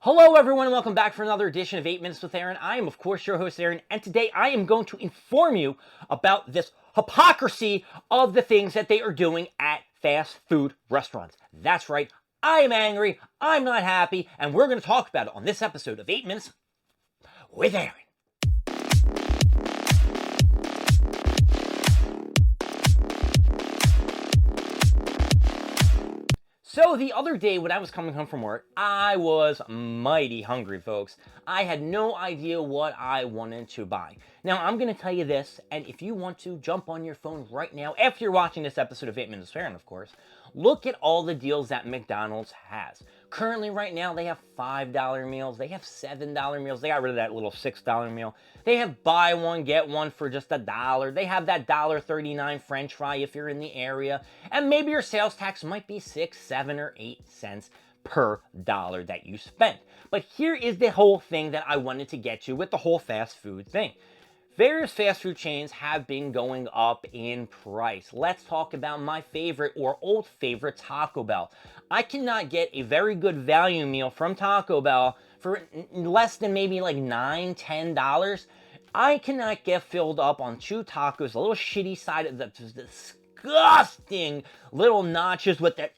Hello everyone and welcome back for another edition of 8 Minutes with Aaron. I am of course your host Aaron, and today I am going to inform you about this hypocrisy of the things that they are doing at fast food restaurants. That's right, I am angry, I'm not happy, and we're going to talk about it on this episode of 8 Minutes with Aaron. So the other day when I was coming home from work, I was mighty hungry, folks. I had no idea what I wanted to buy. Now, I'm going to tell you this, and if you want to, jump on your phone right now, after you're watching this episode of 8 Minutes with Aaron, of course, look at all the deals that McDonald's has. Currently, right now, they have $5 meals, they have $7 meals, they got rid of that little $6 meal. They have buy one, get one for just $1. They have that $1.39 French fry if you're in the area. And maybe your sales tax might be 6, 7, or 8 cents per dollar that you spent. But here is the whole thing that I wanted to get to with the whole fast food thing. Various fast food chains have been going up in price. Let's talk about my favorite or old favorite, Taco Bell. I cannot get a very good value meal from Taco Bell for less than maybe like $9, $10. I cannot get filled up on 2 tacos, a little shitty side of the disgusting little nachos with that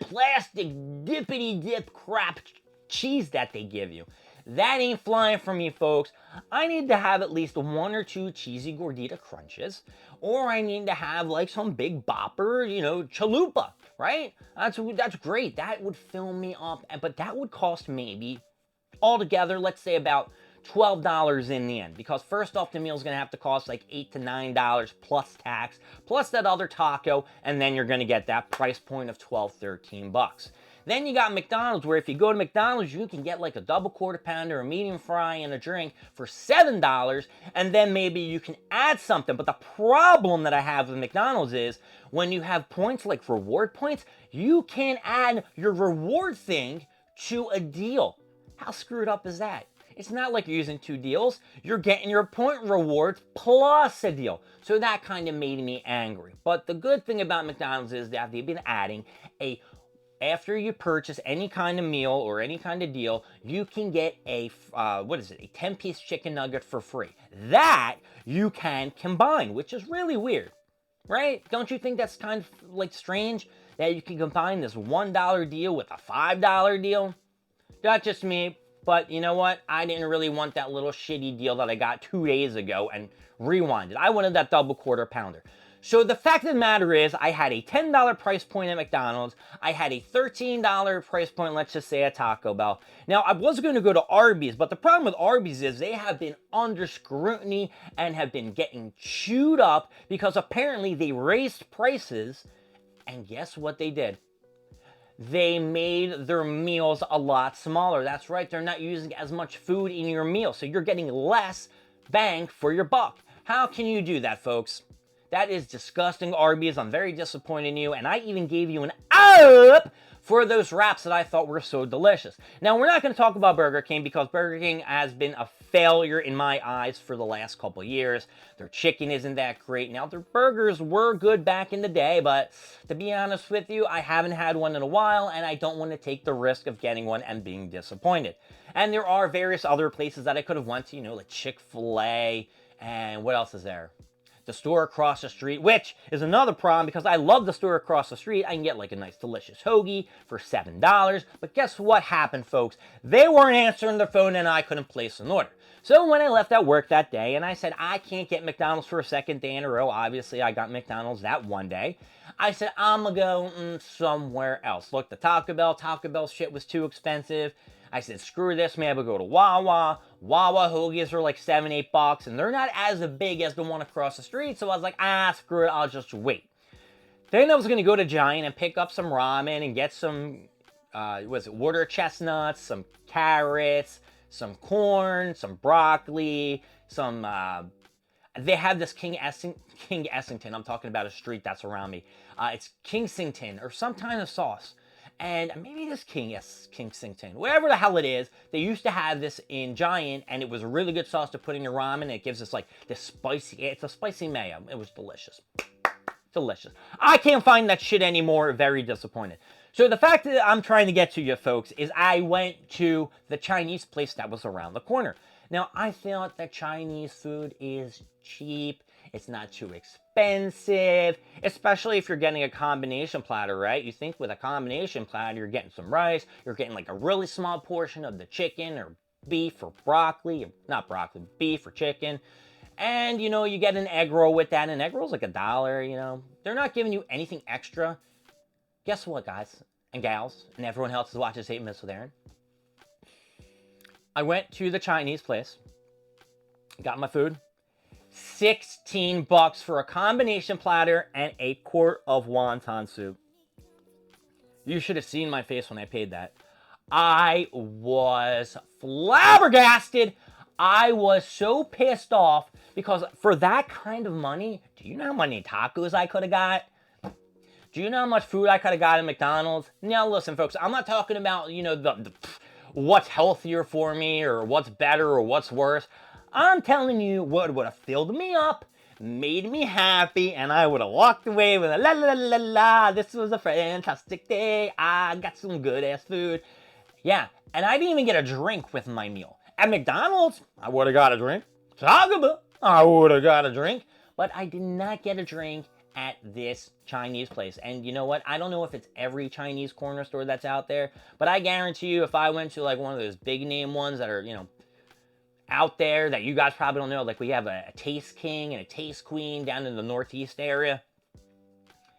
plastic dippity dip crap cheese that they give you. That ain't flying for me, folks. I need to have at least 1 or 2 cheesy gordita crunches, or I need to have like some big bopper, chalupa, right? That's great. That would fill me up, but that would cost maybe altogether, let's say about $12 in the end, because first off, the meal's gonna have to cost like $8 to $9 plus tax, plus that other taco, and then you're gonna get that price point of 12, 13 bucks. Then you got McDonald's, where if you go to McDonald's, you can get like a double quarter pounder, a medium fry, and a drink for $7, and then maybe you can add something. But the problem that I have with McDonald's is when you have points like reward points, you can't add your reward thing to a deal. How screwed up is that? It's not like you're using 2 deals. You're getting your point rewards plus a deal. So that kind of made me angry. But the good thing about McDonald's is that they've been adding after you purchase any kind of meal or any kind of deal, you can get a 10-piece chicken nugget for free. That you can combine, which is really weird, right? Don't you think that's kind of like strange that you can combine this $1 deal with a $5 deal? That's just me, but you know what? I didn't really want that little shitty deal that I got 2 days ago and rewinded. I wanted that double quarter pounder. So the fact of the matter is, I had a $10 price point at McDonald's. I had a $13 price point, let's just say, at Taco Bell. Now, I was going to go to Arby's, but the problem with Arby's is they have been under scrutiny and have been getting chewed up because apparently they raised prices, and guess what they did? They made their meals a lot smaller. That's right, they're not using as much food in your meal, so you're getting less bang for your buck. How can you do that, folks? That is disgusting, Arby's. I'm very disappointed in you, and I even gave you an up for those wraps that I thought were so delicious. Now, we're not going to talk about Burger King because Burger King has been a failure in my eyes for the last couple years. Their chicken isn't that great. Now, their burgers were good back in the day, but to be honest with you, I haven't had one in a while, and I don't want to take the risk of getting one and being disappointed. And there are various other places that I could have went to, like Chick-fil-A, and what else is there? The store across the street, which is another problem because I love the store across the street. I can get like a nice delicious hoagie for $7. But guess what happened, folks? They weren't answering their phone and I couldn't place an order. So when I left at work that day and I said, I can't get McDonald's for a second day in a row. Obviously, I got McDonald's that one day. I said, I'm gonna go somewhere else. Look, the Taco Bell shit was too expensive. I said, screw this, maybe I'll go to Wawa. Wawa hoagies are like $7, $8, and they're not as big as the one across the street, so I was like, screw it, I'll just wait. Then I was gonna go to Giant and pick up some ramen and get some, water chestnuts, some carrots, some corn, some broccoli, some, they have this King Essington, I'm talking about a street that's around me. It's Kingsington, or some kind of sauce. And maybe this Kingsington, whatever the hell it is, they used to have this in Giant, and it was a really good sauce to put in your ramen. It gives us like this spicy, it's a spicy mayo. It was delicious. Delicious. I can't find that shit anymore. Very disappointed. So the fact that I'm trying to get to you folks is I went to the Chinese place that was around the corner. Now, I thought that Chinese food is cheap. It's not too expensive, especially if you're getting a combination platter, right? You think with a combination platter, you're getting some rice, you're getting like a really small portion of the chicken or beef or broccoli, not broccoli, beef or chicken. And, you know, you get an egg roll with that. An egg roll's like $1, you know. They're not giving you anything extra. Guess what, guys and gals, and everyone else who watches 8 Minutes with Aaron? I went to the Chinese place, got my food. $16 for a combination platter and a quart of wonton soup. You should have seen my face when I paid that. I was flabbergasted. I was so pissed off because for that kind of money, do you know how many tacos I could have got? Do you know how much food I could have got at McDonald's? Now, listen, folks, I'm not talking about, you know, the what's healthier for me or what's better or what's worse. I'm telling you what would have filled me up, made me happy, and I would have walked away with a la la la la. This was a fantastic day. I got some good ass food. Yeah, and I didn't even get a drink with my meal. At McDonald's, I would have got a drink. Taco Bell, I would have got a drink. But I did not get a drink at this Chinese place. And you know what? I don't know if it's every Chinese corner store that's out there, but I guarantee you if I went to like one of those big name ones that are, you know, out there that you guys probably don't know, like we have a Taste King and a Taste Queen down in the Northeast area,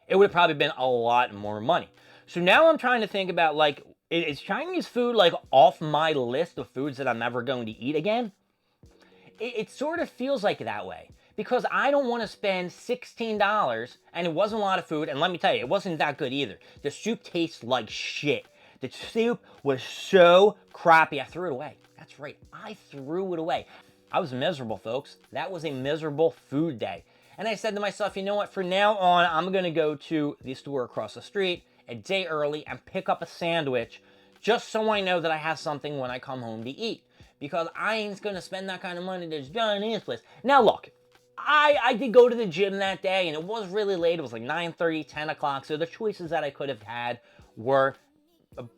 it would have probably been a lot more money. So now I'm trying to think about, like, is Chinese food like off my list of foods that I'm never going to eat again? It sort of feels like that way. Because I don't want to spend $16, and it wasn't a lot of food, and let me tell you, it wasn't that good either. The soup tastes like shit. The soup was so crappy, I threw it away. That's right, I threw it away. I was miserable, folks. That was a miserable food day. And I said to myself, you know what, from now on, I'm going to go to the store across the street a day early and pick up a sandwich just so I know that I have something when I come home to eat. Because I ain't going to spend that kind of money to Chinese place. Now look, I did go to the gym that day, and it was really late. It was like 9:30, 10 o'clock, so the choices that I could have had were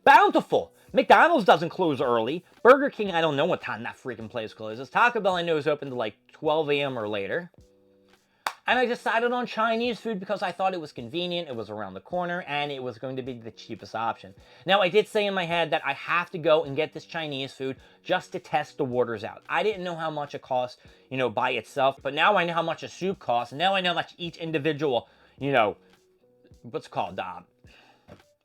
bountiful. McDonald's doesn't close early. Burger King, I don't know what time that freaking place closes. Taco Bell, I know, is open to like 12 a.m. or later. And I decided on Chinese food because I thought it was convenient, it was around the corner, and it was going to be the cheapest option. Now, I did say in my head that I have to go and get this Chinese food just to test the waters out. I didn't know how much it cost, you know, by itself, but now I know how much a soup costs, and now I know how much each individual, you know, what's it called?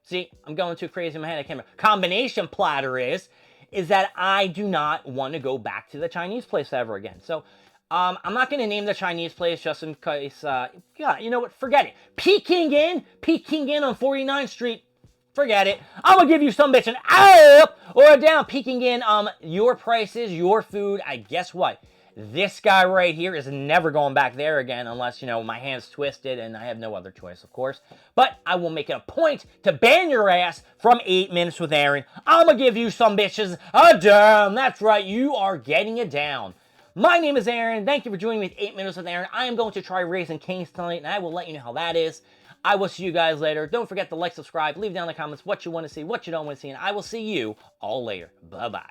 See, I'm going too crazy in my head, I can't remember. Combination platter is that I do not want to go back to the Chinese place ever again. So, I'm not going to name the Chinese place just in case, yeah, you know what, forget it. Peking Inn on 49th Street, forget it. I'm going to give you some bitch an up or a down. Peking Inn, your prices, your food, I guess what? This guy right here is never going back there again unless, you know, my hand's twisted and I have no other choice, of course. But I will make it a point to ban your ass from 8 Minutes with Aaron. I'm going to give you some bitches a down. That's right, you are getting it down. My name is Aaron. Thank you for joining me at 8 Minutes with Aaron. I am going to try Raising Cane's tonight, and I will let you know how that is. I will see you guys later. Don't forget to like, subscribe, leave down in the comments what you want to see, what you don't want to see, and I will see you all later. Bye-bye.